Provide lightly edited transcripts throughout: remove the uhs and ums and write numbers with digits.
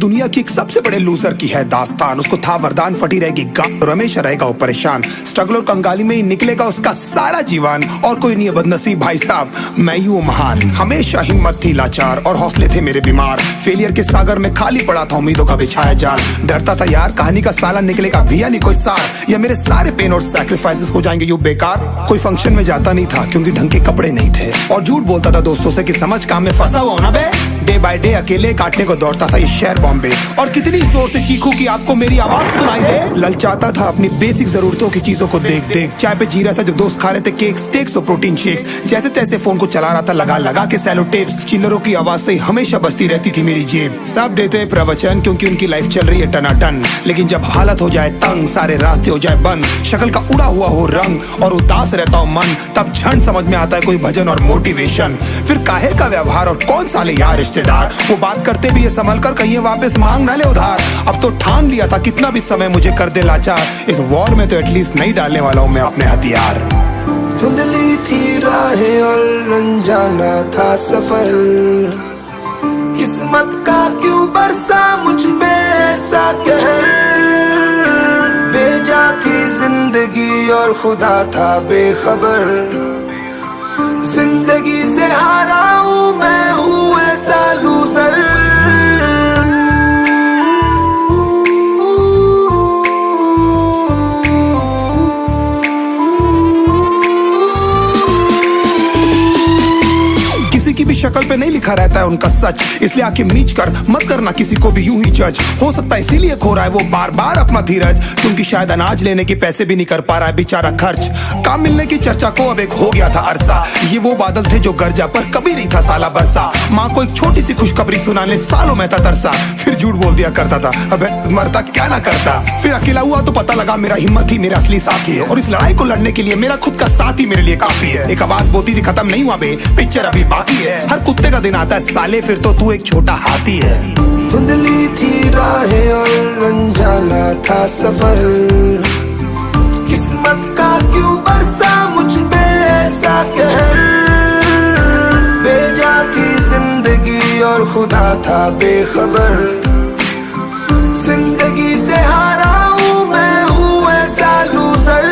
दुनिया की एक सबसे बड़े लूजर की है दास्तान। उसको था वरदान, फटी रहेगी गांड और हमेशा रहेगा वो परेशान। स्ट्रगल और कंगाली में ही निकलेगा उसका सारा जीवन। और कोई नहीं है बदनसीब भाई साहब, मैं ही हूँ महान। हमेशा हिम्मत थी लाचार और हौसले थे मेरे बीमार। फेलियर के सागर में खाली पड़ा था उम्मीदों का बिछाया जाल। डरता था यार कहानी का साला निकलेगा भी या नहीं कोई सार, या मेरे सारे पेन और सैक्रिफाइसेस हो जाएंगे यूं बेकार। कोई फंक्शन में जाता नहीं था क्योंकि ढंग के कपड़े नहीं थे, और झूठ बोलता था दोस्तों से कि समझ काम में फंसा हुआ ना बे। डे बाय डे अकेले काटने को दौड़ता था ये शहर बॉम्बे। और कितनी जोर से चीखूं कि आपको मेरी आवाज सुनाई दे। ललचाता था अपनी बेसिक जरूरतों की चीजों को देख देख। चाय पे जी रहा था जब दोस्त खा रहे थे केक, स्टेक्स और प्रोटीन शेक्स। जैसे तैसे फोन को चला रहा था लगा लगा के सेलो टेप्स। चिल्लरों की आवाज से हमेशा बजती रहती थी मेरी जेब। सब देते प्रवचन क्योंकि उनकी लाइफ चल रही है टनाटन, लेकिन जब हालत हो जाए तंग, सारे रास्ते हो जाए बंद, शक्ल का उड़ा हुआ हो रंग और उदास रहता हो मन, तब क्षण समझ में आता है कोई भजन और मोटिवेशन। फिर काहे का व्यवहार और कौन साले यार रिश्तेदार, वो बात करते भी ये संभल कर कहीं वापस मांग ना ले उधार। अब तो ठान लिया था कितना भी समय मुझे कर दे लाचार, इस वॉर में तो एटलीस्ट नहीं डालने वाला हूँ मैं अपने हथियार। धुंधली थी राहें और अनजाना था सफर, किस्मत का क्यों बरसा मुझ पे ऐसा कहर। भेजा थी जिंदगी और खुदा था बेखबर, जिंदगी से हारा हूँ मैं, हूँ ऐसा लूजर। किसी की भी शक्ल पे नहीं लिखा रहता है उनका सच, इसलिए आंखें मीच कर मत करना किसी को भी यूं ही जज। हो सकता है इसीलिए खो रहा है वो बार बार अपना धीरज, क्योंकि शायद अनाज लेने के पैसे भी नहीं कर पा रहा है बेचारा खर्च। काम मिलने की चर्चा को अब एक हो गया था अरसा, ये वो बादल थे जो गरजा पर कभी नहीं था साला बरसा। माँ को एक छोटी सी खुशखबरी सुनाने सालों में था तरसा, फिर झूठ बोल दिया करता था अबे मरता क्या ना करता। फिर अकेला हुआ तो पता लगा मेरा हिम्मत ही मेरा असली साथी है, और इस लड़ाई को लड़ने के लिए मेरा खुद का साथ ही मेरे लिए काफी है। एक आवाज बोलती थी खत्म नहीं हुआ बे, पिक्चर अभी बाकी है। हर कुत्ते का दिन आता है साले, फिर तो तू एक छोटा हाथी है। धुंधली थी राहें और अनजाना था सफर, किस्मत का क्यों बरसा मुझ पे ऐसा कहर। भेजा थी जिंदगी और खुदा था बेखबर, जिंदगी से हारा हूँ मैं, हूँ ऐसा लूजर।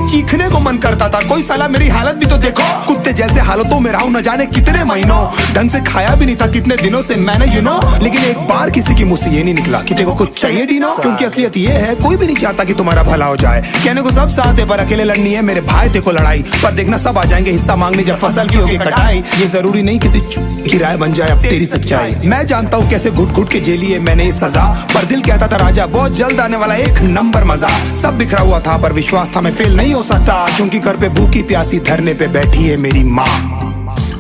चीखने को मन करता था, कोई साला मेरी हालत भी तो देखो। कुत्ते जैसे हालतों में रहा हूं न जाने कितने महीनों, ढंग से खाया भी नहीं था कितने दिनों से मैंने लेकिन एक बार किसी की मुंह से ये नहीं निकला कि देखो कुछ चाहिए डीनो। क्योंकि असलियत ये है कोई भी नहीं चाहता कि तुम्हारा भला हो जाए। कहने को सब साथ है पर अकेले लड़नी है मेरे भाई देखो लड़ाई, पर देखना सब आ जाएंगे हिस्सा मांगने जब फसल की होगी कटाई। ये जरूरी नहीं किसी की राय बन जाए अब तेरी सच्चाई। मैं जानता हूँ कैसे घुट घुट के झेली है मैंने सजा, पर दिल कहता था राजा बहुत जल्द आने वाला एक नंबर मजा। सब बिखरा हुआ था पर विश्वास था मैं फेल नहीं हो सकता, क्योंकि घर पे भूखी प्यासी धरने पे बैठी है मेरी माँ।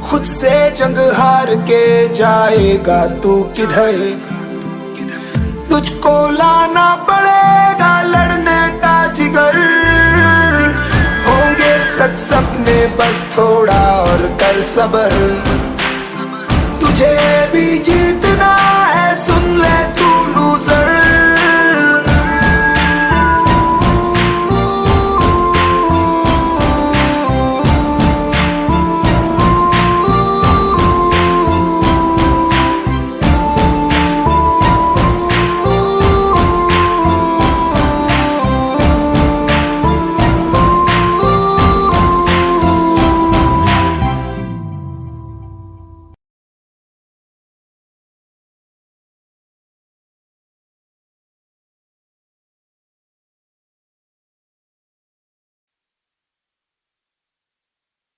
खुद से जंग हार के जाएगा तू किधर, तुझको लाना पड़ेगा लड़ने का जिगर। होंगे सच सपने बस थोड़ा और कर सबर, तुझे भी जीत